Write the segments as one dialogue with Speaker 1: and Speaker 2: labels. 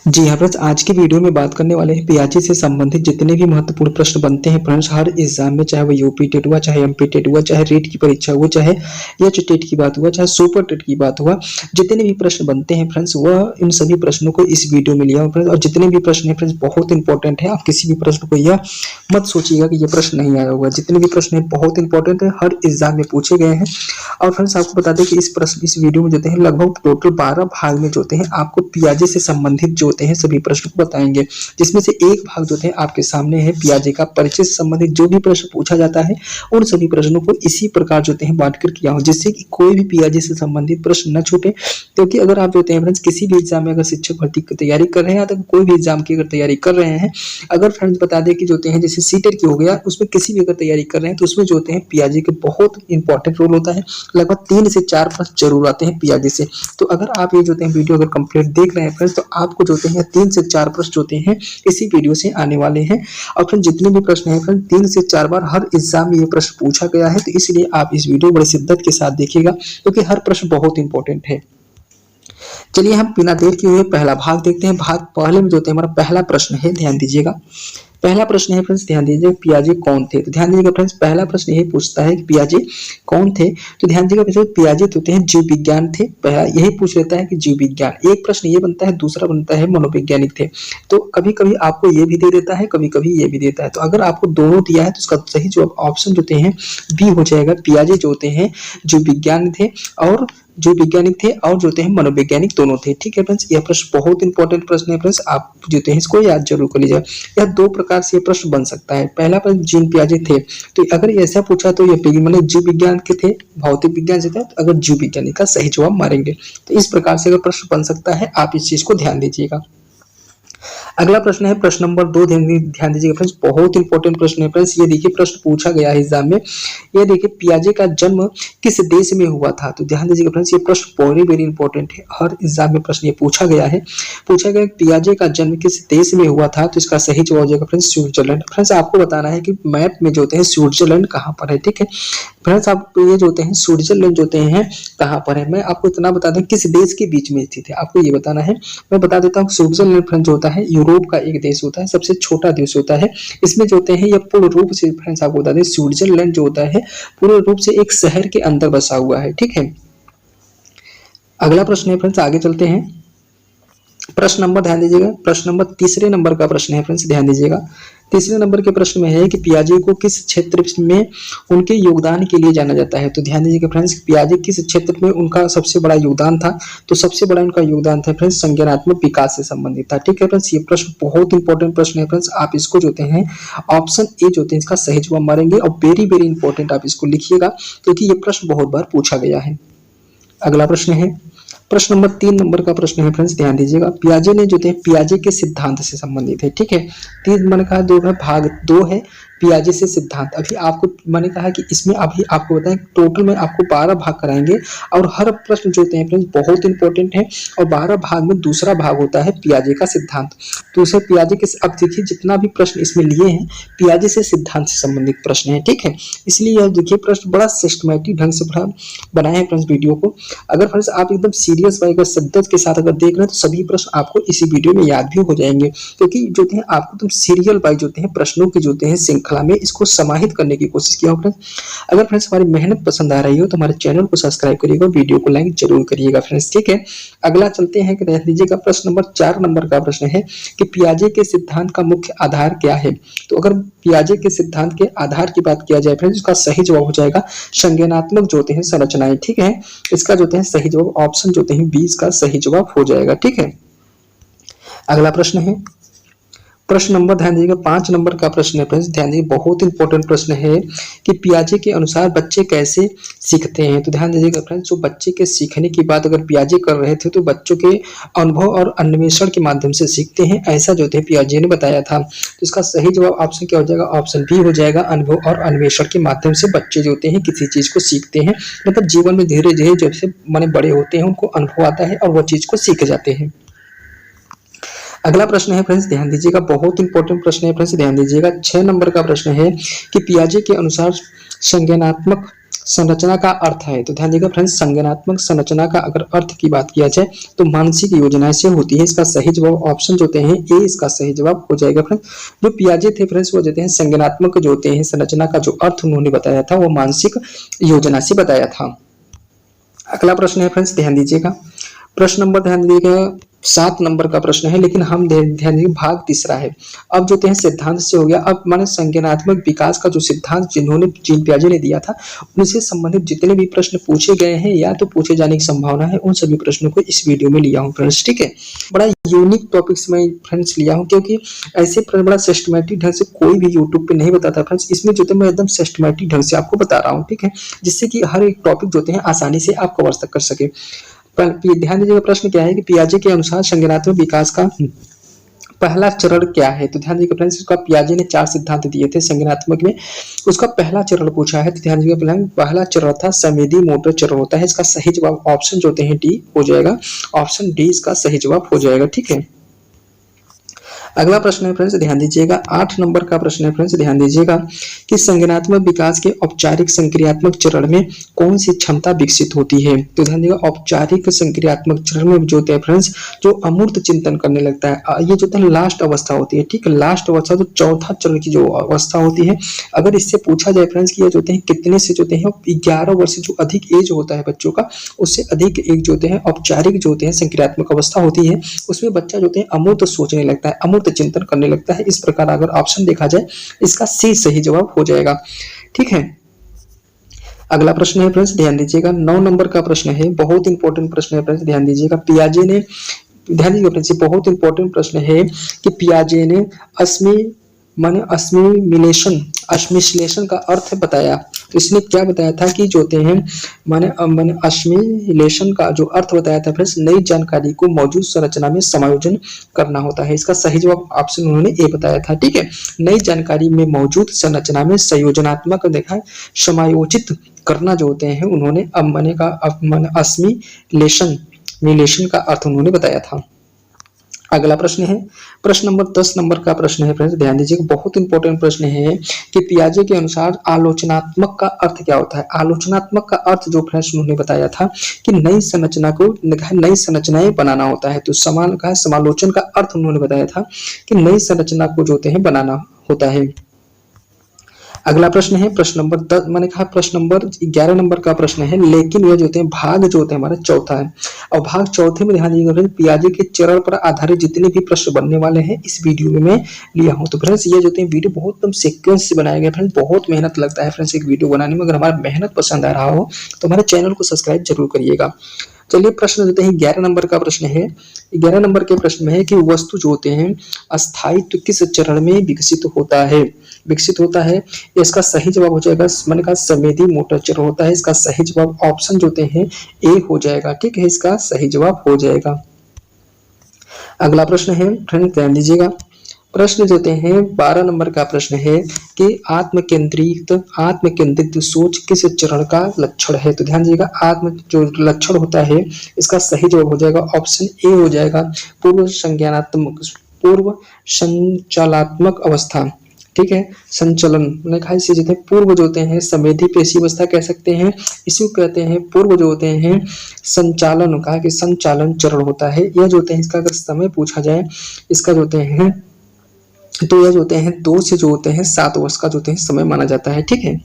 Speaker 1: जी हाँ फ्रेंड्स, आज की वीडियो में बात करने वाले हैं पियाजी से संबंधित जितने भी महत्वपूर्ण प्रश्न बनते हैं फ्रेंड्स हर एग्जाम में, चाहे वो यूपी टेट हुआ, चाहे एमपी टेट हुआ, चाहे रीट की परीक्षा हुआ, चाहे एच टेट की बात हुआ, चाहे सुपर टेट की बात हुआ, जितने भी प्रश्न बनते हैं फ्रेंड्स वह इन सभी प्रश्नों को इस वीडियो में लिया फ्रेंड्स। और जितने भी प्रश्न है फ्रेंड्स बहुत इंपॉर्टेंट है। आप किसी भी प्रश्न को यह मत सोचिएगा कि यह प्रश्न नहीं आया होगा। जितने भी प्रश्न है बहुत इंपॉर्टेंट है, हर एग्जाम में पूछे गए हैं। और फ्रेंड्स आपको बता दें कि इस वीडियो में जो है लगभग टोटल 12 भाग में जो हैं आपको पियाजे से संबंधित जो हैं सभी प्रश्न को बताएंगे, जिसमें से एक भाग जो है आपके सामने है पियाजे का परिचय से संबंधित जो भी प्रश्न पूछा जाता है उन सभी प्रश्नों को इसी प्रकार जो है बांट कर किया हो, जिससे कि कोई भी पियाजे से संबंधित प्रश्न न छूटे। क्योंकि अगर आप जो है फ्रेंड्स किसी भी एग्जाम में अगर शिक्षक भर्ती की तैयारी कर रहे हैं या तो कोई भी एग्जाम की अगर तैयारी कर रहे हैं, अगर फ्रेंड्स बता दें कि जो हैं जैसे सीटेट की हो गया, उसमें किसी भी अगर तैयारी कर रहे हैं तो उसमें जो हैं पियाजे के बहुत इंपॉर्टेंट रोल होता है। लगभग 3 से 4 प्रश्न जरूर आते हैं पियाजे से। तो अगर आप ये जो है वीडियो अगर कंप्लीट देख रहे हैं फ्रेंड्स तो आपको जो हैं 3 से 4 प्रश्न जो हैं इसी वीडियो से आने वाले हैं। और फिर जितने भी प्रश्न हैं फ्रेंड्स 3 से 4 बार हर एग्जाम में ये प्रश्न पूछा गया है, तो इसलिए आप इस वीडियो बड़ी शिद्दत के साथ देखिएगा क्योंकि हर प्रश्न बहुत इंपॉर्टेंट है। चलिए हम बिना देर किए हुए पहला भाग देखते हैं। भाग पहले में जो है हमारा पहला प्रश्न है, ध्यान दीजिएगा। पहला प्रश्न है फ्रेंड्स, ध्यान दीजिए पियाजे कौन थे। तो ध्यान दीजिएगा फ्रेंड्स, पहला प्रश्न यही पूछता है कि पियाजे कौन थे। तो ध्यान दीजिएगा पियाजे होते हैं जीव विज्ञान थे। पहला यही पूछ लेता है कि जीव विज्ञान। एक प्रश्न ये बनता है, दूसरा बनता है मनोवैज्ञानिक थे। तो कभी कभी आपको ये भी दे देता है, कभी कभी ये भी देता है। तो अगर आपको दोनों दिया है तो उसका सही जो ऑप्शन जो हैं बी हो जाएगा। पियाजे जो होते हैं जीव विज्ञान थे और जो वैज्ञानिक थे और जो हैं मनोवैज्ञानिक दोनों थे। ठीक है फ्रेंड्स, यह प्रश्न बहुत इंपॉर्टेंट प्रश्न है फ्रेंड्स, आप जो हैं इसको याद जरूर कर लीजिए। यह दो प्रकार से प्रश्न बन सकता है। पहला प्रश्न जीन पियाजे थे, तो अगर ऐसा पूछा तो ये मतलब जीव विज्ञान के थे, भौतिक विज्ञान से थे, तो अगर जीव विज्ञानी का सही जवाब मारेंगे। तो इस प्रकार से अगर प्रश्न बन सकता है, आप इस चीज को ध्यान दीजिएगा। अगला प्रश्न है प्रश्न नंबर 2, ध्यान दीजिएगा फ्रेंड्स, बहुत इंपॉर्टेंट प्रश्न है फ्रेंड्स। ये देखिए प्रश्न पूछा गया है एग्जाम में। ये देखिए पियाजे का जन्म किस देश में हुआ था। तो ध्यान दीजिएगा फ्रेंड्स, ये प्रश्न वेरी इंपॉर्टेंट है, हर एग्जाम में प्रश्न ये पूछा गया है। पूछा गया पियाजे का जन्म किस देश में हुआ था, तो इसका सही जवाब हो जाएगा फ्रेंड्स स्विट्जरलैंड। फ्रेंड्स आपको बताना है कि मैप में जो होते हैं स्विट्जरलैंड कहाँ पर है। ठीक है फ्रेंड्स, आप ये जो होते हैं स्विट्जरलैंड जो होते हैं कहाँ पर है, मैं आपको इतना बता दूं किस देश के बीच में स्थित है, आपको ये बताना है। मैं बता देता हूँ स्विट्जरलैंड फ्रेंड्स जो होता है यूरोप का एक देश होता है, सबसे छोटा देश होता है। इसमें जो होते हैं ये पूर्ण रूप से फ्रेंड्स आपको बता दें स्विट्जरलैंड जो होता है पूर्ण रूप से एक शहर के अंदर बसा हुआ है। ठीक है, अगला प्रश्न है फ्रेंड्स, आगे चलते हैं। प्रश्न नंबर ध्यान दीजिएगा, प्रश्न नंबर तीसरे नंबर का प्रश्न है फ्रेंड्स, ध्यान दीजिएगा। तीसरे नंबर के प्रश्न में है कि पियाजे को किस क्षेत्र में उनके योगदान के लिए जाना जाता है। तो ध्यान दीजिएगा फ्रेंड्स, पियाजे किस क्षेत्र में उनका सबसे बड़ा योगदान था। तो सबसे बड़ा उनका योगदान था फ्रेंड्स संज्ञानात्मक विकास से संबंधित था। ठीक है फ्रेंड्स, ये प्रश्न बहुत इंपॉर्टेंट प्रश्न है फ्रेंड्स, आप इसको जो हैं ऑप्शन ए जो है इसका सही जवाब मारेंगे। और वेरी इंपॉर्टेंट आप इसको लिखिएगा क्योंकि ये प्रश्न बहुत बार पूछा गया है। अगला प्रश्न है प्रश्न नंबर 3 नंबर का प्रश्न है फ्रेंड्स, ध्यान दीजिएगा। पियाजे ने जो है पियाजे के सिद्धांत से संबंधित है। ठीक है, 3 मैंने कहा 2 है, भाग 2 है पियाजे से सिद्धांत। अभी आपको मैंने कहा कि इसमें अभी आपको बताएं टोटल में आपको 12 भाग कराएंगे और हर प्रश्न जो होते हैं फ्रेंड्स बहुत इंपॉर्टेंट है। और 12 भाग में दूसरा भाग होता है पियाजे का सिद्धांत। तो उसे पियाजे के अब देखिए जितना भी प्रश्न इसमें लिए हैं पियाजे से सिद्धांत से संबंधित प्रश्न है। ठीक है, इसलिए यह देखिए प्रश्न बड़ा सिस्टमैटिक ढंग से बनाए हैं फ्रेंड्स वीडियो को। अगर फ्रेंड्स आप एकदम सीरियस वाइज शिद्दत के साथ अगर देख रहे हैं तो सभी प्रश्न आपको इसी वीडियो में याद भी हो जाएंगे, क्योंकि जो है आपको तुम सीरियल वाइज जो है प्रश्नों की जो है श्रृंखला में इसको समाहित करने की कोशिश किया हो फ्रेंड्स। अगर फ्रेंड्स हमारी मेहनत पसंद आ रही हो तो हमारे चैनल को सब्सक्राइब करिएगा, वीडियो को लाइक जरूर करिएगा फ्रेंड्स। ठीक है, अगला चलते हैं कि देख लीजिएगा प्रश्न नंबर 4 नंबर का प्रश्न है कि पियाजे के सिद्धांत का मुख्य आधार क्या है। तो अगर पियाजे के सिद्धांत के आधार की बात किया जाए फ्रेंड्स उसका सही जवाब हो जाएगा संज्ञानात्मक जो हैं संरचनाएं। ठीक है, इसका जो है सही जवाब ऑप्शन जो है 20 का सही जवाब हो जाएगा। ठीक है, अगला प्रश्न है प्रश्न नंबर ध्यान दीजिएगा 5 नंबर का प्रश्न है फ्रेंड्स, ध्यान दीजिए बहुत इंपॉर्टेंट प्रश्न है कि पियाजे के अनुसार बच्चे कैसे सीखते हैं। तो ध्यान दीजिएगा फ्रेंड्स, जो बच्चे के सीखने की बात अगर पियाजे कर रहे थे तो बच्चों के अनुभव और अन्वेषण के माध्यम से सीखते हैं, ऐसा जो है पियाजे ने बताया था। तो इसका सही जवाब ऑप्शन क्या हो जाएगा, ऑप्शन बी हो जाएगा। अनुभव और अन्वेषण के माध्यम से बच्चे जो होते हैं किसी चीज को सीखते हैं, मतलब जीवन में धीरे धीरे जब से माने बड़े होते हैं उनको अनुभव आता है और वो चीज को सीख जाते हैं। अगला प्रश्न है फ्रेंड्स, ध्यान दीजिएगा, बहुत इंपॉर्टेंट प्रश्न है फ्रेंड्स, ध्यान दीजिएगा। 6 नंबर का प्रश्न है कि पियाजे के अनुसार संज्ञानात्मक संरचना का अर्थ है। तो ध्यान दीजिएगा फ्रेंड्स, संज्ञानात्मक संरचना का अगर अर्थ की बात किया जाए तो मानसिक योजना से होती है। इसका सही जवाब ऑप्शन जो होते हैं ए, इसका सही जवाब हो जाएगा फ्रेंड्स। जो पियाजे थे फ्रेंड्स, वो देते हैं संज्ञानात्मक जो होते हैं संरचना का जो अर्थ उन्होंने बताया था वो मानसिक योजना से बताया था। अगला प्रश्न है फ्रेंड्स, ध्यान दीजिएगा, प्रश्न नंबर ध्यान दीजिएगा 7 नंबर का प्रश्न है, लेकिन हम ध्यान दीजिए भाग तीसरा है। अब जो है सिद्धांत से हो गया। अब माने संज्ञानात्मक विकास का जो सिद्धांत जिन्होंने जीन पियाजे ने दिया था उनसे संबंधित जितने भी प्रश्न पूछे गए हैं या तो पूछे जाने की संभावना है, उन सभी प्रश्नों को इस वीडियो में लिया हूँ फ्रेंड्स। ठीक है, बड़ा यूनिक टॉपिक्स में फ्रेंड्स लिया हूँ, क्योंकि ऐसे बड़ा सिस्टमेटिक ढंग से कोई भी यूट्यूब पे नहीं बताता फ्रेंड्स। इसमें जो मैं एकदम सिस्टमेटिक ढंग से आपको बता रहा हूँ, ठीक है, जिससे कि हर एक टॉपिक जो है आसानी से आप कवर कर सके। ध्यान दीजिएगा, प्रश्न क्या है कि पियाजे के अनुसार संज्ञानात्मक विकास का पहला चरण क्या है। तो ध्यान दीजिएगा फ्रेंड्स, उसका पियाजे ने 4 सिद्धांत दिए थे संज्ञानात्मक में, उसका पहला चरण पूछा है। तो ध्यान दीजिएगा पहला चरण था संवेदी मोटर चरण होता है। इसका सही जवाब ऑप्शन जो होते हैं डी हो जाएगा, ऑप्शन डी इसका सही जवाब हो जाएगा। ठीक है, अगला प्रश्न है फ्रेंड्स, ध्यान दीजिएगा 8 नंबर का प्रश्न है फ्रेंड्स, ध्यान दीजिएगा कि संज्ञानात्मक विकास के औपचारिक संक्रियात्मक चरण में कौन सी क्षमता विकसित होती है। तो ध्यान दीजिएगा औपचारिक संक्रियात्मक चरण में जो होता है फ्रेंड्स, जो अमूर्त चिंतन करने लगता है, ये जो है लास्ट अवस्था होती है। ठीक है, लास्ट अवस्था तो चौथा चरण की जो अवस्था होती है, अगर इससे पूछा जाए फ्रेंड्स कि ये जो है कितने से जो है 11 वर्ष से जो अधिक एज होता है बच्चों का, उससे अधिक एक जो है औपचारिक जो होते हैं संक्रियात्मक अवस्था होती है, उसमें बच्चा जो है अमूर्त सोचने लगता है, अमूर्त चिंतन करने लगता है। इस प्रकार अगर ऑप्शन देखा जाए इसका सी सही जवाब हो जाएगा। ठीक है, अगला प्रश्न है फ्रेंड्स, ध्यान दीजिएगा 9 नंबर का प्रश्न है, बहुत इंपॉर्टेंट प्रश्न है फ्रेंड्स, ध्यान दीजिएगा। पियाजे ने, ध्यान दीजिएगा फ्रेंड्स, बहुत इंपॉर्टेंट प्रश्न है कि पियाजे ने अस्मिलेशन का अर्थ बताया। तो इसने क्या बताया था कि जो होते हैं माने अस्मिलेशन का जो अर्थ बताया था फ्रेंड्स, नई जानकारी को मौजूद संरचना में समायोजन करना होता है। इसका सही जवाब ऑप्शन उन्होंने ए बताया था। ठीक है, नई जानकारी में मौजूद संरचना में संयोजनात्मक देखा समायोजित करना जो होते हैं उन्होंने अस्मिलेशन का अर्थ उन्होंने बताया था। अगला प्रश्न है, प्रश्न नंबर 10 नंबर का प्रश्न है फ्रेंड्स, ध्यान दीजिए, बहुत इंपॉर्टेंट प्रश्न है कि पियाजे के अनुसार आलोचनात्मक का अर्थ क्या होता है। आलोचनात्मक का अर्थ जो फ्रेंड्स उन्होंने बताया था कि नई संरचना को नई संरचनाएं बनाना होता है। तो समालोचन का अर्थ उन्होंने बताया था कि नई संरचना को जो होते हैं बनाना होता है। अगला प्रश्न है प्रश्न नंबर 10, मैंने कहा प्रश्न नंबर 11 नंबर का प्रश्न है, लेकिन यह जो होते हैं भाग जो होते हैं हमारा चौथा है। और भाग चौथे में ध्यान दीजिएगा पियाजे के चरण पर आधारित जितने भी प्रश्न बनने वाले हैं इस वीडियो में मैं लिया हूं। तो फ्रेंड्स ये जो है वीडियो बहुत एकदम सीक्वेंस से बनाया गया फ्रेंड्स, बहुत मेहनत लगता है फ्रेंड्स एक वीडियो बनाने में। अगर हमारा मेहनत पसंद आ रहा हो तो हमारे चैनल को सब्सक्राइब जरूर करिएगा। चलिए प्रश्न देते हैं 11 नंबर का प्रश्न है। 11 नंबर के प्रश्न में है कि वस्तु जो होते हैं अस्थायित्व किस चरण में विकसित होता है। इसका सही जवाब हो जाएगा, मैंने कहा संवेदी मोटर चरण होता है। इसका सही जवाब ऑप्शन जो होते हैं ए हो जाएगा। ठीक है, इसका सही जवाब हो जाएगा। अगला प्रश्न है फ्रेंड, ध्यान दीजिएगा, प्रश्न देते हैं 12 नंबर का प्रश्न है कि आत्मकेंद्रित सोच किस चरण का लक्षण है। तो ध्यान दीजिएगा आत्म जो लक्षण होता है इसका सही जवाब हो जाएगा, ऑप्शन ए हो जाएगा, पूर्व संचालात्मक अवस्था। ठीक है, संचलन मैंने कहा इसे जो है पूर्व जो होते हैं संवेदी पेशी अवस्था कह सकते हैं, इसी को कहते हैं पूर्व जो होते हैं संचालन, कहा कि संचालन चरण होता है। यह जो होते हैं इसका अगर समय पूछा जाए इसका जो होते हैं तो यह जो होते हैं 2 से जो होते हैं 7 वर्ष का जो होते हैं समय माना जाता है। ठीक है,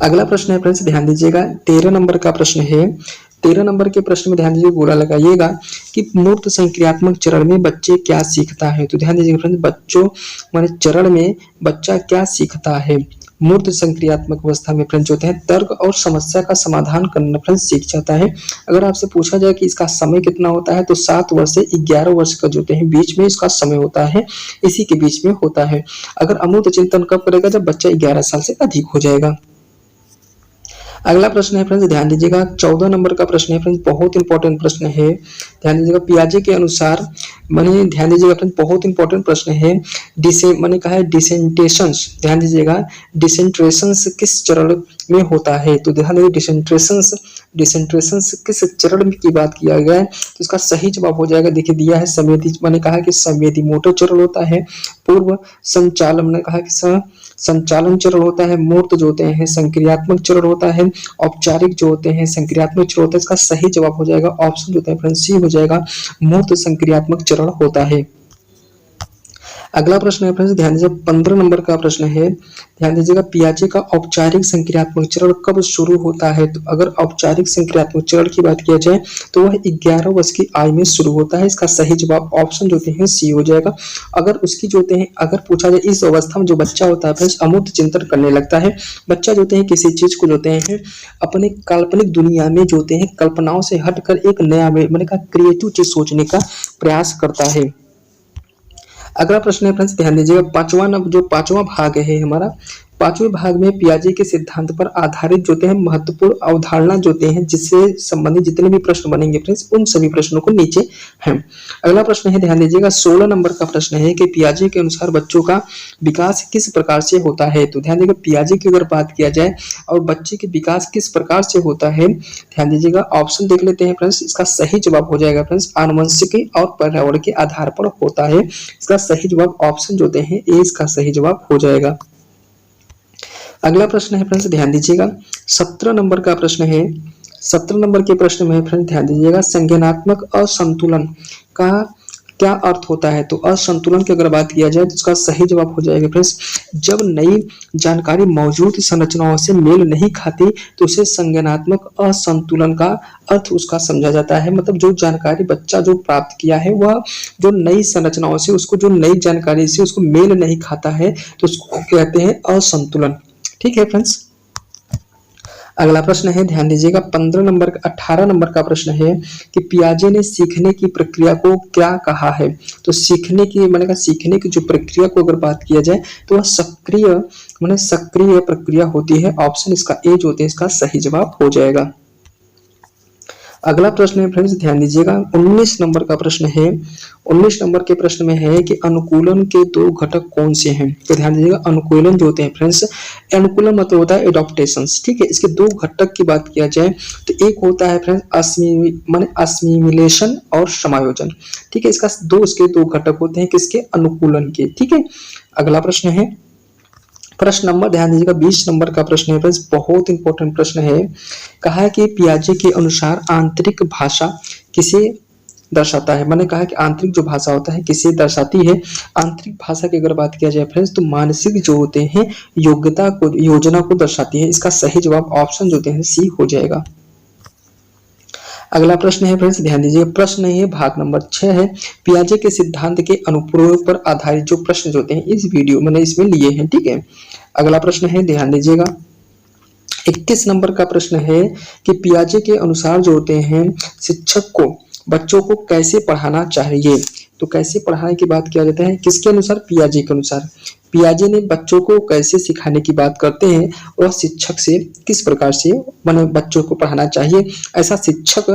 Speaker 1: अगला प्रश्न है फ्रेंड्स, ध्यान दीजिएगा 13 नंबर का प्रश्न है। 13 नंबर के प्रश्न में ध्यान दीजिए, गोला लगाइएगा कि मूर्त संक्रियात्मक चरण में बच्चे क्या सीखता है। तो ध्यान दीजिएगा फ्रेंड्स, बच्चों माने चरण में बच्चा क्या सीखता है। मूर्त संक्रियात्मक अवस्था में फ्रेंड्स होते हैं तर्क और समस्या का समाधान करना फ्रेंड्स सीख जाता है। अगर आपसे पूछा जाए कि इसका समय कितना होता है तो 7 वर्ष से 11 वर्ष का जो है बीच में इसका समय होता है, इसी के बीच में होता है। अगर अमूर्त चिंतन कब करेगा, जब बच्चा 11 साल से अधिक हो जाएगा। अगला प्रश्न है फ्रेंड्स, ध्यान दीजिएगा 14 नंबर का प्रश्न है फ्रेंड्स, बहुत इंपॉर्टेंट प्रश्न है। ध्यान दीजिएगा पियाजे के अनुसार, मैंने ध्यान दीजिएगा फ्रेंड्स, बहुत इंपॉर्टेंट प्रश्न है। मैंने कहा है डिसेंटेशंस, ध्यान दीजिएगा डिसेंट्रेशंस किस चरण में होता है? तो ध्यान दीजिए डिसेंट्रेशंस, डिसेंट्रेशंस किस चरण की बात किया गया है? तो इसका सही जवाब हो जाएगा, देखिए दिया है संवेदी, मैंने कहा कि संवेदी मोटर चरण होता है, पूर्व संचालन, मैंने कहा कि संचालन चरण होता है, मूर्त जो होते हैं संक्रियात्मक चरण होता है, औपचारिक जो होते हैं संक्रियात्मक चरण होता है। इसका सही जवाब हो जाएगा ऑप्शन जो होता है फ्रेंड्स सी हो जाएगा, मूर्त संक्रियात्मक चरण होता है। अगला प्रश्न है फ्रेंड्स, ध्यान दीजिए 15 नंबर का प्रश्न है। ध्यान दीजिएगा पियाजे का औपचारिक संक्रियात्मक चरण कब शुरू होता है? तो अगर औपचारिक संक्रियात्मक चरण की बात किया जाए तो वह 11 वर्ष की आयु में शुरू होता है। इसका सही जवाब ऑप्शन जो होते हैं सी हो जाएगा। अगर उसकी जो होते हैं, अगर पूछा जाए इस अवस्था में जो बच्चा होता है फ्रेंड्स अमूर्त चिंतन करने लगता है, बच्चा जो होते हैं किसी चीज को जो होते हैं अपने काल्पनिक दुनिया में जो होते हैं कल्पनाओं से हटकर एक नया, मैंने कहा क्रिएटिव चीज सोचने का प्रयास करता है। अगला प्रश्न है फ्रेंड्स, ध्यान दीजिएगा पांचवा भाग है हमारा, पांचवें भाग में पियाजे के सिद्धांत पर आधारित जो होते हैं महत्वपूर्ण अवधारणा जो होते हैं जिससे संबंधित जितने भी प्रश्न बनेंगे फ्रेंड्स उन सभी प्रश्नों को नीचे हैं। अगला प्रश्न है, ध्यान दीजिएगा 16 नंबर का प्रश्न है कि पियाजे के अनुसार बच्चों का विकास किस प्रकार से होता है? तो ध्यान दीजिएगा पियाजे की अगर बात किया जाए और बच्चे के विकास किस प्रकार से होता है, ध्यान दीजिएगा ऑप्शन देख लेते हैं फ्रेंड्स। इसका सही जवाब हो जाएगा फ्रेंड्स आनुवंशिकी और पर्यावरण के आधार पर होता है। इसका सही जवाब ऑप्शन जो होते हैं ए इसका सही जवाब हो जाएगा। अगला प्रश्न है फ्रेंड्स, ध्यान दीजिएगा 17 नंबर का प्रश्न है। 17 नंबर के प्रश्न में फ्रेंड्स ध्यान दीजिएगा संज्ञानात्मक असंतुलन का क्या अर्थ होता है? तो असंतुलन की अगर बात किया जाए तो इसका सही जवाब हो जाएगा फ्रेंड्स जब नई जानकारी मौजूद संरचनाओं से मेल नहीं खाती तो उसे संज्ञानात्मक असंतुलन का अर्थ उसका समझा जाता है। मतलब जो जानकारी बच्चा जो प्राप्त किया है वह जो नई संरचनाओं से, उसको जो नई जानकारी से उसको मेल नहीं खाता है तो उसको कहते हैं असंतुलन। ठीक है फ्रेंड्स। अगला प्रश्न है, ध्यान दीजिएगा 18 नंबर का प्रश्न है कि पियाजे ने सीखने की प्रक्रिया को क्या कहा है? तो सीखने की, मैंने कहा सीखने की जो प्रक्रिया को अगर बात किया जाए तो वह सक्रिय प्रक्रिया होती है। ऑप्शन इसका ए जो होते हैं इसका सही जवाब हो जाएगा। अगला प्रश्न है फ्रेंड्स, ध्यान दीजिएगा 19 नंबर का प्रश्न है। 19 नंबर के प्रश्न में है कि अनुकूलन के दो घटक कौन से हैं? तो ध्यान दीजिएगा अनुकूलन जो होते हैं फ्रेंड्स, अनुकूलन मतलब होता है एडॉप्टेशंस। ठीक है, इसके दो घटक की बात किया जाए तो एक होता है फ्रेंड्स असिमिलेशन और समायोजन। ठीक है, इसके दो घटक होते हैं किसके? अनुकूलन के। ठीक है, अगला प्रश्न है प्रश्न नंबर, ध्यान दीजिएगा 20 नंबर का प्रश्न है फ्रेंड्स, बहुत इंपॉर्टेंट प्रश्न है। कहा है कि पियाजे के अनुसार आंतरिक भाषा किसे दर्शाता है? मैंने कहा कि आंतरिक जो भाषा होता है किसे दर्शाती है? आंतरिक भाषा की अगर बात किया जाए फ्रेंड्स तो मानसिक जो होते हैं योजना को दर्शाती है। इसका सही जवाब ऑप्शन जो होते हैं सी हो जाएगा। अगला प्रश्न है फ्रेंड्स, ध्यान दीजिए प्रश्न है भाग नंबर 6 है, पियाजे के सिद्धांत के अनुप्रयोग पर आधारित जो प्रश्न जो होते हैं इस वीडियो मैंने इसमें लिए हैं। ठीक है, अगला प्रश्न है, ध्यान दीजिएगा 21 नंबर का प्रश्न है कि पियाजे के अनुसार जो होते हैं शिक्षक को बच्चों को कैसे पढ़ाना चाहिए? तो कैसे पढ़ाने की बात किया जाता है किसके अनुसार? पियाजे के अनुसार। पियाजे ने बच्चों को कैसे सिखाने की बात करते हैं और शिक्षक से किस प्रकार से बच्चों को पढ़ाना चाहिए, ऐसा शिक्षक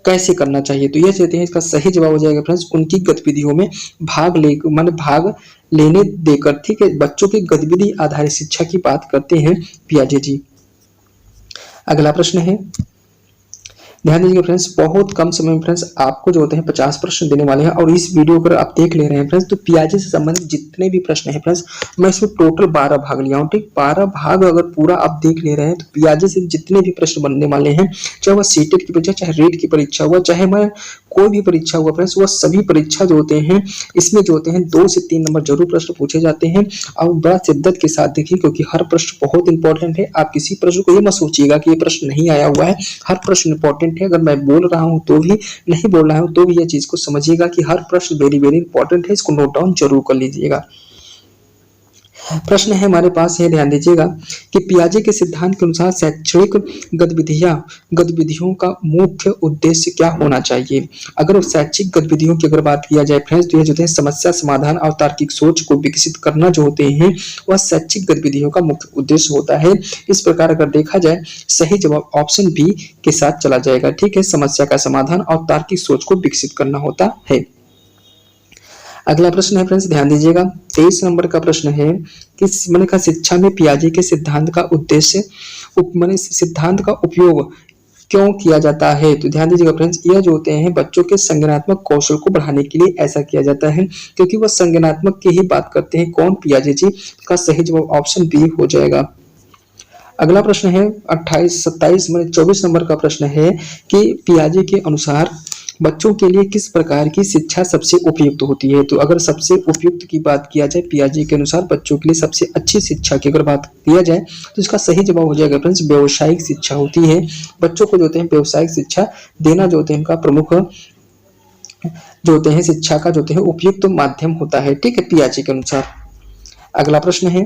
Speaker 1: कैसे करना चाहिए? तो ये कहते हैं इसका सही जवाब हो जाएगा फ्रेंड्स उनकी गतिविधियों में भाग लेने देकर। ठीक है, बच्चों की गतिविधि आधारित शिक्षा की बात करते हैं पियाजे जी। अगला प्रश्न है, ध्यान दीजिए फ्रेंड्स बहुत कम समय में फ्रेंड्स आपको जो होते हैं 50 प्रश्न देने वाले हैं और इस वीडियो को आप देख ले रहे हैं फ्रेंड्स तो पियाजे से संबंधित जितने भी प्रश्न हैं फ्रेंड्स मैं इसमें टोटल 12 भाग लिया हूं। ठीक, 12 भाग अगर पूरा आप देख ले रहे हैं तो पियाजे से जितने भी प्रश्न बनने वाले हैं, चाहे वह सीटेट की परीक्षा, चाहे रेट की परीक्षा हुआ, चाहे मैं कोई भी परीक्षा हुआ फ्रेंड्स, वह सभी परीक्षा जो होते हैं इसमें जो होते हैं 2 से 3 नंबर जरूर प्रश्न पूछे जाते हैं। और बड़ा शिद्दत के साथ देखिए क्योंकि हर प्रश्न बहुत इंपॉर्टेंट है। आप किसी प्रश्न को ये मत सोचिएगा कि ये प्रश्न नहीं आया हुआ है, हर प्रश्न इंपॉर्टेंट है। अगर मैं बोल रहा हूं तो भी, नहीं बोल रहा हूं तो भी, यह चीज को समझिएगा कि हर प्रश्न वेरी वेरी इंपॉर्टेंट है। इसको नोट डाउन जरूर कर लीजिएगा। प्रश्न है हमारे पास है, ध्यान दीजिएगा कि पियाजे के सिद्धांत के अनुसार शैक्षणिक गतिविधियों का मुख्य उद्देश्य क्या होना चाहिए। अगर शैक्षिक गतिविधियों की अगर बात किया जाए फ्रेंड्स, तो ये जो है समस्या समाधान और तार्किक सोच को विकसित करना जो होते हैं वह शैक्षिक गतिविधियों का मुख्य उद्देश्य होता है। इस प्रकार अगर देखा जाए सही जवाब ऑप्शन बी के साथ चला जाएगा। ठीक है, समस्या का समाधान और तार्किक सोच को विकसित करना होता है। अगला प्रश्न है फ्रेंड्स, ध्यान दीजिएगा 23 नंबर का प्रश्न है कि मैंने कहा शिक्षा में पियाजे के सिद्धांत का उद्देश्य मैंने सिद्धांत का उपयोग क्यों किया जाता है। तो ध्यान दीजिएगा फ्रेंड्स, यह जो होते हैं बच्चों के संज्ञानात्मक कौशल को बढ़ाने के लिए ऐसा किया जाता है, क्योंकि वह संज्ञानात्मक की ही बात करते हैं। कौन? पियाजे जी। का सही जवाब ऑप्शन बी हो जाएगा। अगला प्रश्न है 24 नंबर का प्रश्न है कि पियाजे के अनुसार बच्चों के लिए किस प्रकार की शिक्षा सबसे उपयुक्त होती है। तो अगर सबसे उपयुक्त की बात किया जाए पियाजे के अनुसार बच्चों के लिए सबसे अच्छी शिक्षा की अगर बात किया जाए तो इसका सही जवाब हो जाएगा फ्रेंड्स व्यावसायिक शिक्षा होती है। बच्चों को जो होते हैं व्यावसायिक शिक्षा देना जो होते हैं इनका प्रमुख जो होते हैं शिक्षा का जो होते हैं उपयुक्त माध्यम होता है। ठीक है, पियाजे के अनुसार। अगला प्रश्न है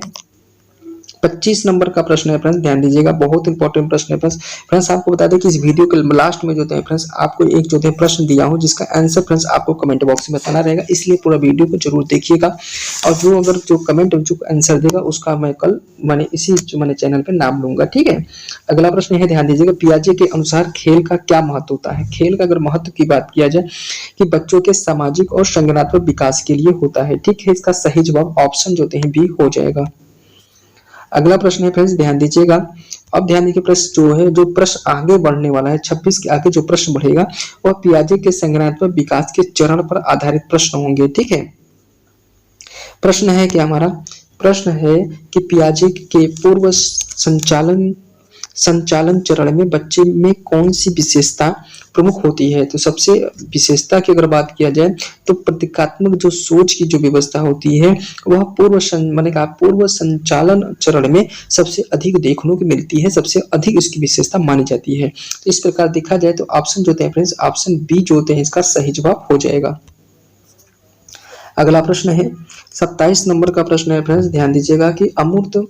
Speaker 1: 25 नंबर का प्रश्न है फ्रेंड्स, ध्यान दीजिएगा बहुत इंपॉर्टेंट प्रश्न है फ्रेंड्स। फ्रेंड्स आपको बता दें कि इस वीडियो के लास्ट में जो है फ्रेंड्स आपको एक जो है प्रश्न दिया हूं जिसका आंसर फ्रेंड्स आपको कमेंट बॉक्स में बताना रहेगा, इसलिए पूरा वीडियो को जरूर देखिएगा। और जो अगर जो कमेंट जो आंसर देगा उसका मैं कल इसी चैनल पे नाम लूंगा। ठीक है, अगला प्रश्न है, ध्यान दीजिएगा पियाजे के अनुसार खेल का क्या महत्व होता है। खेल का अगर महत्व की बात किया जाए कि बच्चों के सामाजिक और संज्ञानात्मक विकास के लिए होता है। ठीक है, इसका सही जवाब ऑप्शन जो होते हैं बी हो जाएगा। अगला प्रश्न है फ्रेंड्स, ध्यान दीजिएगा। अब ध्यान दीजिए प्रश्न जो है जो प्रश्न आगे बढ़ने वाला है 26 के आगे जो प्रश्न बढ़ेगा वह पियाजे के संज्ञानात्मक विकास के चरण पर आधारित प्रश्न होंगे। ठीक है, प्रश्न है कि हमारा प्रश्न है कि पियाजे के पूर्व संचालन चरण में बच्चे में कौन सी विशेषता प्रमुख होती है। तो सबसे विशेषता की अगर बात किया जाए तो प्रतीकात्मक जो सोच की जो व्यवस्था होती है वह पूर्व संचालन चरण में सबसे अधिक देखने को मिलती है, सबसे अधिक इसकी विशेषता मानी जाती है। तो इस प्रकार देखा जाए तो ऑप्शन जो होते हैं फ्रेंड्स ऑप्शन बी जो होते हैं इसका सही जवाब हो जाएगा। अगला प्रश्न है 27 नंबर का प्रश्न है फ्रेंड्स, ध्यान दीजिएगा कि अमूर्त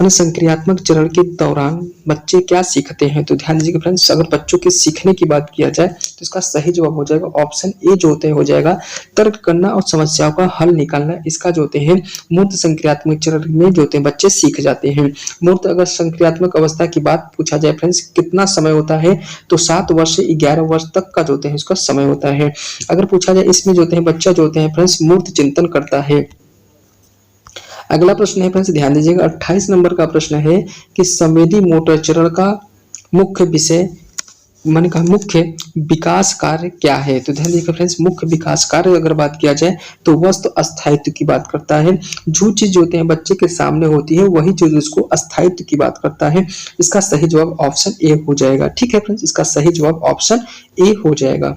Speaker 1: संक्रियात्मक चरण के दौरान बच्चे क्या सीखते हैं। तो ध्यान दीजिएगा फ्रेंड्स अगर बच्चों के सीखने की बात किया जाए तो इसका सही जवाब हो जाएगा ऑप्शन ए जो होते हैं हो जाएगा तर्क करना और समस्याओं का हल निकालना। इसका जो होते हैं मूर्त संक्रियात्मक चरण में जो होते हैं बच्चे सीख जाते हैं। मूर्त अगर संक्रियात्मक अवस्था की बात पूछा जाए फ्रेंड्स कितना समय होता है तो 7 वर्ष से 11 वर्ष तक का जो होते हैं इसका समय होता है। अगर पूछा जाए इसमें जो होते हैं बच्चा जो होते हैं फ्रेंड्स मूर्त चिंतन करता है। अगला प्रश्न है फ्रेंड्स, ध्यान दीजिएगा 28 नंबर का प्रश्न है कि संवेदी मोटर चरण का मुख्य विषय मुख्य विकास कार्य क्या है। तो ध्यान दीजिएगा फ्रेंड्स मुख्य विकास कार्य अगर बात किया जाए तो वस्तु अस्थायित्व की बात करता है। जो चीज होते हैं बच्चे के सामने होती है वही चीज उसको अस्थायित्व की बात करता है। इसका सही जवाब ऑप्शन ए हो जाएगा। ठीक है फ्रेंड्स, इसका सही जवाब ऑप्शन ए हो जाएगा।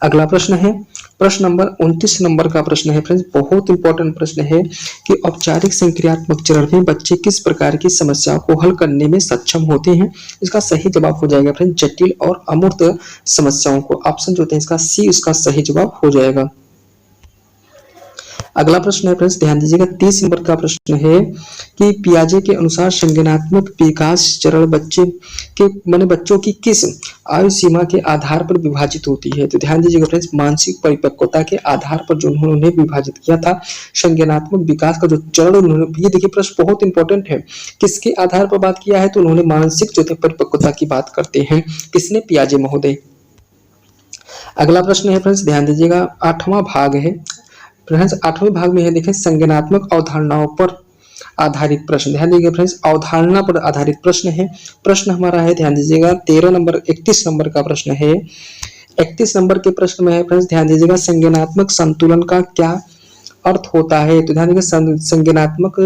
Speaker 1: अगला प्रश्न है प्रश्न नंबर 29 नंबर का प्रश्न है फ्रेंड्स, बहुत इंपॉर्टेंट प्रश्न है कि औपचारिक संक्रियात्मक चरण में बच्चे किस प्रकार की समस्याओं को हल करने में सक्षम होते हैं। इसका सही जवाब हो जाएगा फ्रेंड्स जटिल और अमूर्त समस्याओं को। ऑप्शन जो होते हैं इसका सी इसका सही जवाब हो जाएगा। अगला प्रश्न है फ्रेंड्स, ध्यान दीजिएगा 30 नंबर का प्रश्न है कि पियाजे के अनुसार संज्ञानात्मक विकास चरण बच्चों की किस आयु सीमा के आधार पर विभाजित होती है। तो ध्यान दीजिएगा फ्रेंड्स मानसिक परिपक्वता के आधार पर जो उन्होंने विभाजित किया था संज्ञानात्मक विकास का जो चरण उन्होंने, ये देखिए प्रश्न बहुत इंपॉर्टेंट है, किसके आधार पर बात किया है तो उन्होंने मानसिक जो थे परिपक्वता की बात करते हैं। किसने? पियाजे महोदय। अगला प्रश्न है फ्रेंड्स, ध्यान दीजिएगा 8वां भाग है फ्रेंड्स। 8वें भाग में है देखें संज्ञानात्मक अवधारणाओं पर आधारित प्रश्न। ध्यान दीजिएगा फ्रेंड्स अवधारणा पर आधारित प्रश्न है। प्रश्न हमारा है ध्यान दीजिएगा 31 नंबर का प्रश्न है। 31 नंबर के प्रश्न में है फ्रेंड्स ध्यान दीजिएगा संज्ञानात्मक संतुलन का क्या अर्थ होता है। तो ध्यान दीजिएगा संज्ञानात्मक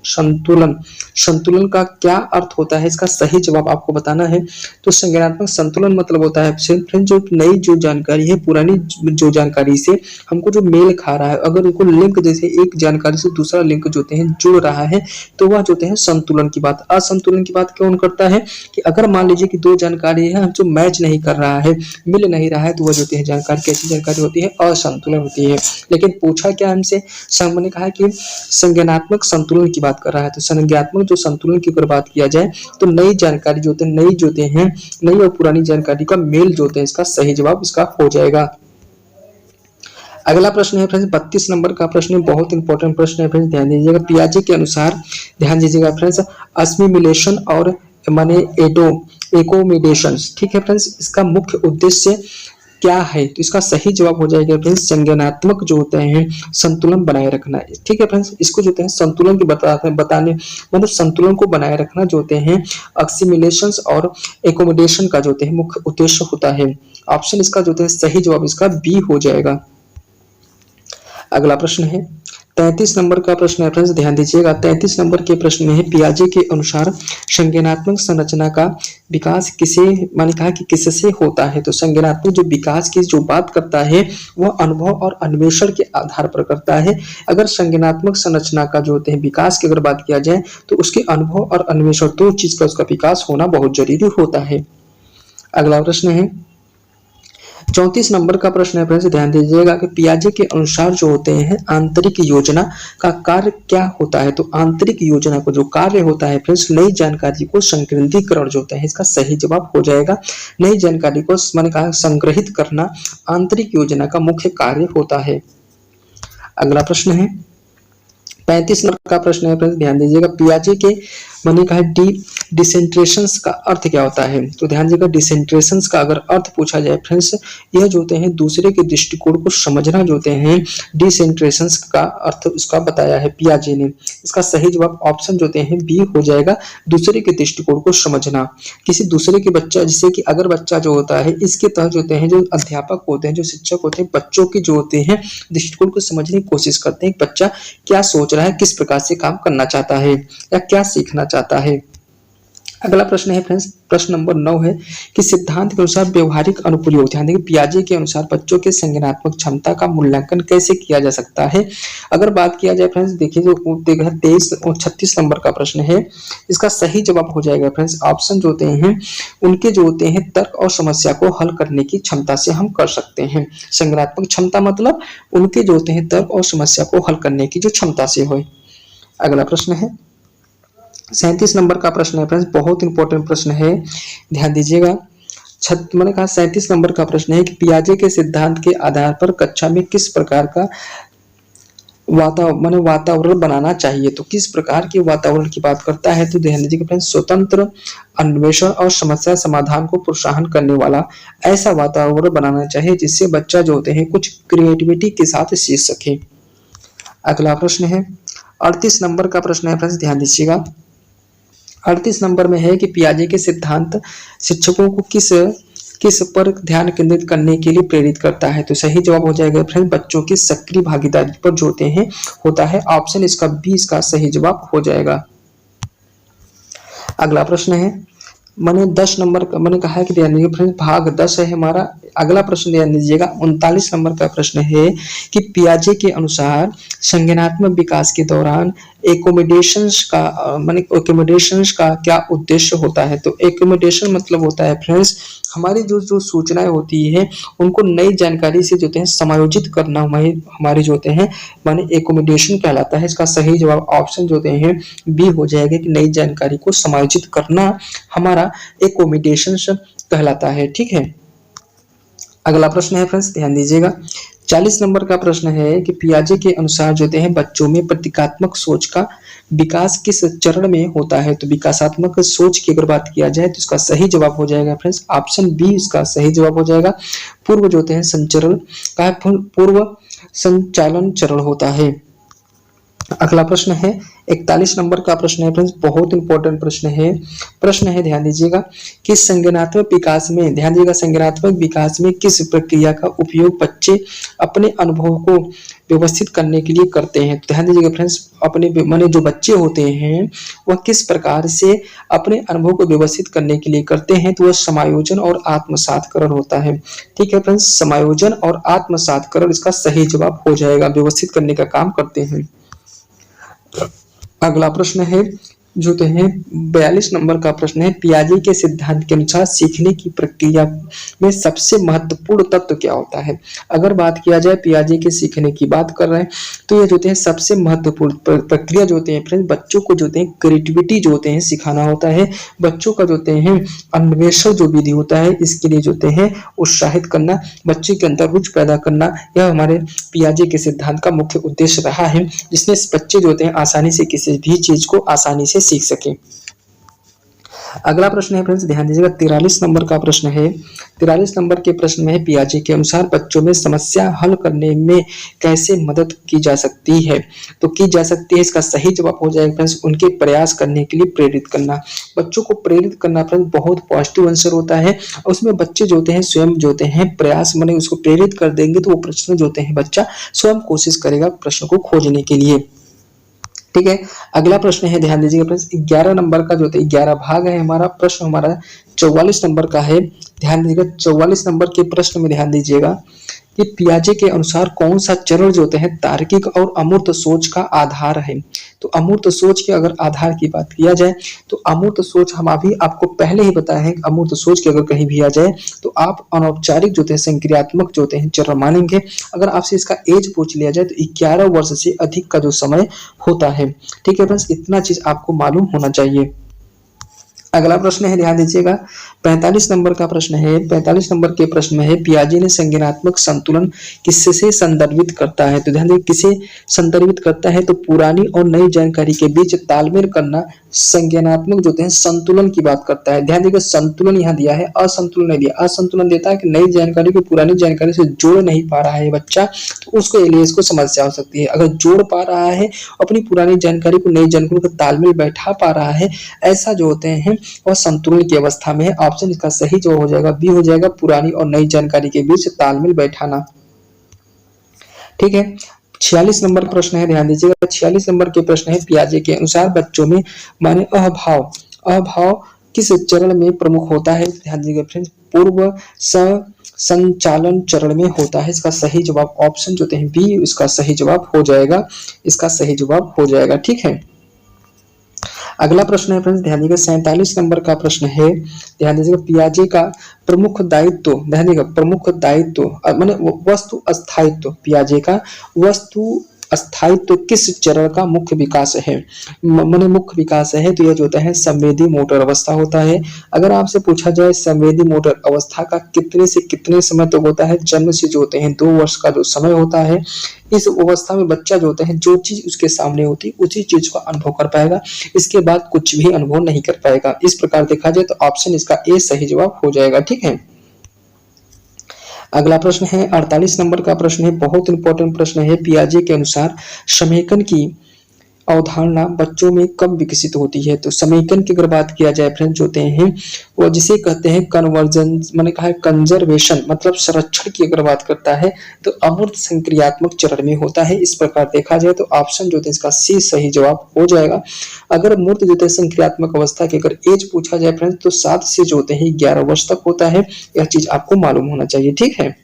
Speaker 1: संतुलन, संतुलन का क्या अर्थ होता है, इसका सही जवाब आपको बताना है। तो संज्ञानात्मक संतुलन मतलब होता है फ्रेंड जो नई जो जानकारी है पुरानी जो जानकारी से हमको जो मेल खा रहा है, अगर उनको लिंक जैसे एक जानकारी से दूसरा लिंक जो होते हैं जुड़ रहा है तो वह जो होते हैं संतुलन की बात। असंतुलन की बात कौन करता है कि अगर मान लीजिए कि दो जानकारी है जो मैच नहीं कर रहा है, मिल नहीं रहा है, तो वह जो होती है जानकारी कैसी जानकारी होती है, असंतुलन होती है। लेकिन पूछा क्या हमसे, मैंने कहा कि संज्ञानात्मक संतुलन की बात कर रहा है। तो संज्ञानात्मक जो संतुलन की अगर बात किया जाए तो नई जानकारी जो होते हैं, नई जो होते हैं, नई और पुरानी जानकारी का मेल जो होते हैं, इसका सही जवाब इसका हो जाएगा। अगला प्रश्न है फ्रेंड्स 32 नंबर का प्रश्न है, बहुत इंपॉर्टेंट प्रश्न है फ्रेंड्स, ध्यान दीजिएगा। पियाजे के अनुसार ध्यान दीजिएगा फ्रेंड्स, असिमिलेशन और माने एकोमोडेशन, ठीक है फ्रेंड्स, इसका मुख्य उद्देश्य क्या है, तो इसका सही जवाब हो जाएगा फ्रेंड्स संज्ञानात्मक जो होते हैं संतुलन बनाए रखना। ठीक है फ्रेंड्स, इसको जो होते हैं संतुलन के बताने मतलब संतुलन को बनाए रखना जो होते हैं असिमिलेशन और एकोमोडेशन का जो होते हैं मुख्य उद्देश्य होता है। ऑप्शन इसका जो होता है सही जवाब इसका बी हो जाएगा। अगला प्रश्न है 33 नंबर का प्रश्न है फ्रेंड्स, ध्यान दीजिएगा। 33 नंबर के प्रश्न में है पियाजे के अनुसार संज्ञानात्मक संरचना का विकास किसे माने कहा कि किससे होता है। तो संज्ञानात्मक जो विकास की जो बात करता है वह अनुभव और अन्वेषण के आधार पर करता है। अगर संज्ञानात्मक संरचना का जो होते हैं विकास की अगर बात किया जाए तो उसके अनुभव और अन्वेषण दो चीज का उसका विकास होना बहुत जरूरी होता है। अगला प्रश्न है 34 नंबर का प्रश्न है फ्रेंड्स, ध्यान दीजिएगा कि पियाजे के अनुसार जो होते हैं आंतरिक योजना का कार्य क्या होता है। तो आंतरिक योजना को जो कार्य होता है फ्रेंड्स नई जानकारी को संकेंद्रीकरण जो होता है, इसका सही जवाब हो जाएगा। नई जानकारी को मैंने कहा संग्रहित करना आंतरिक योजना का मुख्य कार्य होता है। अगला प्रश्न है 35 नंबर का प्रश्न है फ्रेंड्स, ध्यान दीजिएगा। पियाजे के मैंने कहा डिसेंट्रेशंस का अर्थ क्या होता है। तो ध्यान दीजिएगा डिसेंट्रेशंस का अगर अर्थ पूछा जाए फ्रेंड्स, यह जो होते हैं दूसरे के दृष्टिकोण को समझना जो होते हैं डिसेंट्रेशंस का अर्थ उसका बताया है पियाजे ने। इसका सही जवाब ऑप्शन जो होते हैं बी हो जाएगा, दूसरे के दृष्टिकोण को समझना। किसी दूसरे के बच्चा जैसे कि अगर बच्चा जो होता है इसके तहत होते हैं जो अध्यापक होते हैं जो शिक्षक होते हैं बच्चों के जो होते हैं दृष्टिकोण को समझने की कोशिश करते हैं बच्चा क्या सोच रहा है, किस प्रकार से काम करना चाहता है या क्या सीखना चाहता है। अगला प्रश्न है फ्रेंड्स, प्रश्न नंबर 9 है कि सिद्धांत के अनुसार व्यवहारिक अनुप्रयोग, ध्यान देखिए पियाजे के अनुसार बच्चों के संज्ञानात्मक क्षमता का मूल्यांकन कैसे किया जा सकता है। अगर बात किया जाए फ्रेंड्स देखिए जो 23 और 36 नंबर का प्रश्न है, इसका सही जवाब हो जाएगा फ्रेंड्स ऑप्शन जो होते हैं उनके जो होते हैं तर्क और समस्या को हल करने की क्षमता से हम कर सकते हैं। संज्ञानात्मक क्षमता मतलब उनके जो होते हैं तर्क और समस्या को हल करने की जो क्षमता से हो। अगला प्रश्न है 37 नंबर का प्रश्न है फ्रेंड्स, बहुत इंपॉर्टेंट प्रश्न है, ध्यान दीजिएगा। मैंने कहा 37 नंबर का प्रश्न है कि पियाजे के सिद्धांत के आधार पर कक्षा में किस प्रकार का वातावरण बनाना चाहिए। तो किस प्रकार के वातावरण की बात करता है, तो ध्यान दीजिएगा फ्रेंड्स स्वतंत्र अन्वेषण और समस्या समाधान को प्रोत्साहन करने वाला ऐसा वातावरण बनाना चाहिए जिससे बच्चा जो होते हैं कुछ क्रिएटिविटी के साथ सीख सके। अगला प्रश्न है 38 नंबर का प्रश्न है फ्रेंड्स, ध्यान दीजिएगा। 38 नंबर में है कि पियाजे के सिद्धांत शिक्षकों को किस पर ध्यान केंद्रित करने के लिए प्रेरित करता है। तो सही जवाब हो जाएगा फ्रेंड बच्चों की सक्रिय भागीदारी पर जो होते हैं होता है। ऑप्शन इसका बी इसका सही जवाब हो जाएगा। अगला प्रश्न है मैंने 10 नंबर का मैंने कहा है कि ध्यान दीजिए फ्रेंड्स भाग 10 है हमारा। अगला प्रश्न ध्यान दीजिएगा 39 नंबर का प्रश्न है कि पियाजे के अनुसार संज्ञानात्मक विकास के दौरान एकोमोडेशंस का क्या उद्देश्य होता है। तो एकोमोडेशन मतलब होता है फ्रेंड्स हमारी जो सूचनाएं होती है उनको नई जानकारी से जो होते हैं समायोजित करना हमारे जो होते हैं माने एकोमोडेशन कहलाता है। इसका सही जवाब ऑप्शन जो होते हैं बी हो जाएगा कि नई जानकारी को समायोजित करना हमारा एकोमोडेशन कहलाता है। ठीक है, अगला प्रश्न है फ्रेंड्स ध्यान दीजिएगा 40 नंबर का प्रश्न है कि पियाजे के अनुसार जो हैं बच्चों में प्रतीकात्मक सोच का विकास किस चरण में होता है। तो विकासात्मक सोच की अगर बात किया जाए तो इसका सही जवाब हो जाएगा फ्रेंड्स ऑप्शन बी इसका सही जवाब हो जाएगा। पूर्व जो होते हैं संचरण का पूर्व संचालन चरण होता है। अगला प्रश्न है 41 नंबर का प्रश्न है फ्रेंड्स, बहुत इंपॉर्टेंट प्रश्न है ध्यान दीजिएगा कि संज्ञानात्मक विकास में, ध्यान दीजिएगा, संज्ञानात्मक विकास में किस प्रक्रिया का उपयोग बच्चे अपने अनुभव को व्यवस्थित करने के लिए करते हैं। तो ध्यान दीजिएगा फ्रेंड्स, अपने माने जो बच्चे होते हैं वह किस प्रकार से अपने अनुभव को व्यवस्थित करने के लिए करते हैं, तो वह समायोजन और आत्मसातकरण होता है। ठीक है फ्रेंड्स, समायोजन और आत्मसातकरण इसका सही जवाब हो जाएगा, व्यवस्थित करने का काम करते हैं। अगला प्रश्न है जो है 42 नंबर का प्रश्न है, पियाजे के सिद्धांत के अनुसार सीखने की प्रक्रिया में सबसे महत्वपूर्ण तत्व क्या होता है। अगर बात किया जाए पियाजे के सीखने की बात कर रहे हैं तो ये जो होते हैं सबसे महत्वपूर्ण प्रक्रिया जो होते हैं फ्रेंड्स, बच्चों को जो होते हैं क्रिएटिविटी जो होते हैं सिखाना होता है, बच्चों का जो होते हैं अन्वेषण जो विधि होता है इसके लिए जो होते हैं उत्साहित करना, बच्चे के अंदर रुचि पैदा करना, यह हमारे पियाजे के सिद्धांत का मुख्य उद्देश्य रहा है, जिसमें बच्चे जो होते हैं आसानी से किसी भी चीज को आसानी से सीख सके। अगला प्रश्न है फ्रेंड्स, ध्यान दीजिएगा 43 नंबर का प्रश्न है। 43 नंबर के प्रश्न में है, पियाजे के अनुसार बच्चों में समस्या हल करने में कैसे मदद की जा सकती है। तो की जा सकती है इसका सही जवाब हो जाएगा फ्रेंड्स, उनके प्रयास करने के लिए प्रेरित करना। बच्चों को प्रेरित करना फ्रेंड्स बहुत पॉजिटिव आंसर होता है, उसमें बच्चे जो होते हैं स्वयं जो होते हैं प्रयास माने उसको प्रेरित कर देंगे तो वो प्रश्न जो होते हैं बच्चा स्वयं कोशिश करेगा प्रश्न को खोजने के लिए। ठीक है, अगला प्रश्न है, ध्यान दीजिएगा फ्रेंड्स 11 नंबर का जो है 11 भाग है हमारा प्रश्न, हमारा 44 नंबर का है। ध्यान दीजिएगा 44 नंबर के प्रश्न में ध्यान दीजिएगा कि पियाजे के अनुसार कौन सा चरण जो होते हैं तार्किक और अमूर्त सोच का आधार है। तो अमूर्त सोच के अगर आधार की बात किया जाए तो अमूर्त सोच हम अभी आपको पहले ही बताया है, अमूर्त सोच की अगर कहीं भी आ जाए तो आप अनौपचारिक जो होते हैं संक्रियात्मक जो होते हैं चरण मानेंगे। अगर आपसे इसका एज पूछ लिया जाए तो 11 वर्ष से अधिक का जो समय होता है। ठीक है फ्रेंड्स, इतना चीज आपको मालूम होना चाहिए। अगला प्रश्न है, ध्यान दीजिएगा 45 नंबर का प्रश्न है। 45 नंबर के प्रश्न में है, पियाजे ने संज्ञानात्मक संतुलन किससे संदर्भित करता है। तो ध्यान दीजिए किसे संदर्भित करता है, तो पुरानी और नई जानकारी के बीच तालमेल करना संज्ञानात्मक जो होते हैं संतुलन की बात करता है। ध्यान दीजिएगा संतुलन यहाँ दिया है, असंतुलन नहीं दिया। असंतुलन देता है कि नई जानकारी को पुरानी जानकारी से जोड़ नहीं पा रहा है बच्चा, तो उसको लिए इसको समस्या हो सकती है। अगर जोड़ पा रहा है अपनी पुरानी जानकारी को नई जानकारी को तालमेल बैठा पा रहा है, ऐसा जो होते हैं और संतुलन की अवस्था में है। ऑप्शन इसका सही जो हो जाएगा बी हो जाएगा, पुरानी और नई जानकारी के बीच तालमेल बैठाना। ठीक है, 46 नंबर प्रश्न है, ध्यान दीजिएगा 46 नंबर के प्रश्न है, पियाजे के अनुसार बच्चों में माने अभाव किस चरण में प्रमुख होता है। ध्यान दीजिएगा फ्रेंड्स, पूर्व संचालन चरण में होता है। इसका सही जवाब ऑप्शन जो है बी, इसका सही जवाब हो जाएगा, इसका सही जवाब हो जाएगा। ठीक है, अगला प्रश्न है फ्रेंड्स, ध्यान दीजिएगा 47 नंबर का प्रश्न है। ध्यान दीजिएगा पियाजे का प्रमुख दायित्व, ध्यान दीजिएगा प्रमुख दायित्व माने वस्तु अस्थायित्व, पियाजे का वस्तु अस्थायित्व किस चरण का मुख्य विकास है। माने मुख्य विकास है तो यह जो होता है संवेदी मोटर अवस्था होता है। अगर आपसे पूछा जाए संवेदी मोटर अवस्था का कितने से कितने समय तक होता है, जन्म से जो होते हैं 2 वर्ष का जो समय होता है, इस अवस्था में बच्चा जो होता है जो चीज उसके सामने होती है उसी चीज को अनुभव कर पाएगा, इसके बाद कुछ भी अनुभव नहीं कर पाएगा। इस प्रकार देखा जाए तो ऑप्शन इसका ए सही जवाब हो जाएगा। ठीक है, अगला प्रश्न है 48 नंबर का प्रश्न है, बहुत इंपॉर्टेंट प्रश्न है। पियाजे के अनुसार समेकन की अवधारणा बच्चों में कब विकसित होती है। तो समेकन की अगर बात किया जाए फ्रेंड्स होते हैं वो जिसे कहते हैं कन्वर्जेंस, मैंने कहा है कंजर्वेशन मतलब संरक्षण की अगर बात करता है तो अमूर्त संक्रियात्मक चरण में होता है। इस प्रकार देखा जाए तो ऑप्शन जो है इसका सी सही जवाब हो जाएगा। अगर मूर्त जो है संक्रियात्मक अवस्था की अगर एज पूछा जाए फ्रेंड्स तो 7 से जो होते हैं 11 वर्ष तक होता है, यह चीज आपको मालूम होना चाहिए। ठीक है,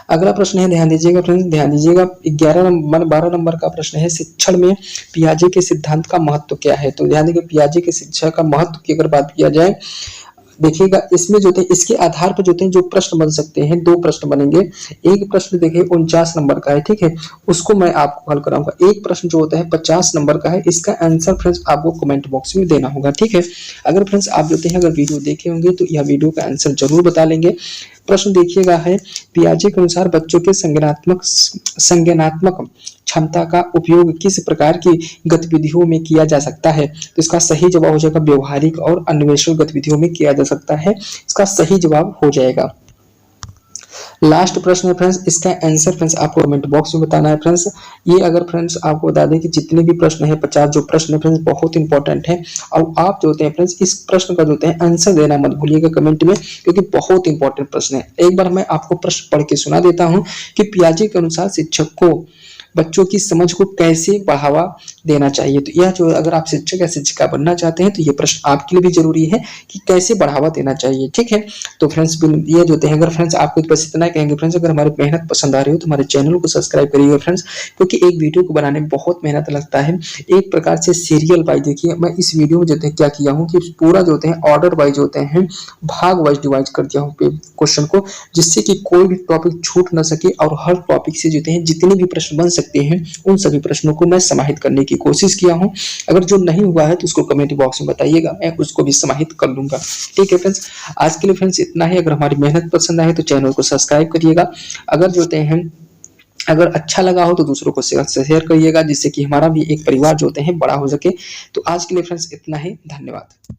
Speaker 1: अगला प्रश्न है, ध्यान दीजिएगा फ्रेंड्स, ध्यान दीजिएगा 12 नंबर का प्रश्न है, शिक्षण में पियाजे के सिद्धांत का महत्व क्या है। तो ध्यान दीजिएगा पियाजे के शिक्षा का महत्व की अगर बात किया जाए, देखिएगा इसमें जो है इसके आधार पर जो है जो प्रश्न बन सकते हैं, 2 प्रश्न बनेंगे। एक प्रश्न देखिए 49 नंबर का है, ठीक है, उसको मैं आपको हल कराऊंगा। एक प्रश्न जो होता है 50 नंबर का है, इसका आंसर फ्रेंड्स आपको कमेंट बॉक्स में देना होगा। ठीक है, अगर फ्रेंड्स आप जो है अगर वीडियो देखे होंगे तो यह वीडियो का आंसर जरूर बता लेंगे। प्रश्न देखिएगा है, पियाजे के अनुसार बच्चों के संज्ञानात्मक क्षमता का उपयोग किस प्रकार की गतिविधियों में किया जा सकता है। तो इसका सही जवाब हो जाएगा व्यवहारिक और अन्वेषण गतिविधियों में किया जा सकता है, इसका सही जवाब हो जाएगा। लास्ट प्रश्न है फ्रेंड्स, इसका आंसर फ्रेंड्स आपको कमेंट बॉक्स में बताना है फ्रेंड्स। ये अगर फ्रेंड्स आपको बता दें कि जितने भी प्रश्न है 50 जो प्रश्न है फ्रेंड्स बहुत इंपॉर्टेंट है, और आप जो होते हैं फ्रेंड्स इस प्रश्न का जो होते हैं आंसर देना मत भूलिएगा कमेंट में, क्योंकि बहुत इंपॉर्टेंट प्रश्न है। एक बार मैं आपको प्रश्न पढ़ के सुना देता हूँ कि पियाजे के अनुसार शिक्षक को बच्चों की समझ को कैसे बढ़ावा देना चाहिए। तो यह जो अगर आप शिक्षक या शिक्षिका बनना चाहते हैं तो ये प्रश्न आपके लिए भी जरूरी है कि कैसे बढ़ावा देना चाहिए, ठीक है। तो फ्रेंड्स ये जो होते हैं, अगर फ्रेंड्स आपको बस इतना कहेंगे फ्रेंड्स, अगर हमारी मेहनत पसंद आ रही हो तो हमारे चैनल को सब्सक्राइब करिएगा फ्रेंड्स, क्योंकि एक वीडियो को बनाने में बहुत मेहनत लगता है। एक प्रकार से सीरियल वाइज देखिए, मैं इस वीडियो में जो है क्या किया हूँ कि पूरा जो होते हैं ऑर्डर वाइज होते हैं, भाग वाइज डिवाइड कर दिया हूँ क्वेश्चन को, जिससे कि कोई भी टॉपिक छूट ना सके और हर टॉपिक से जो होते हैं जितने भी प्रश्न बन सकते हैं उन सभी प्रश्नों को मैं समाहित करने की कोशिश किया हूं। अगर जो नहीं हुआ है तो उसको कमेंट बॉक्स में बताइएगा, मैं उसको भी समाहित कर लूंगा, ठीक है फ्रेंड्स। आज के लिए फ्रेंड्स इतना ही। अगर हमारी मेहनत पसंद आए तो चैनल को सब्सक्राइब करिएगा। अगर जो होते हैं अगर अच्छा लगा हो तो दूसरों को शेयर करिएगा, जिससे कि हमारा भी एक परिवार जो होते हैं बड़ा हो सके। तो आज के लिए फ्रेंड्स इतना ही, धन्यवाद।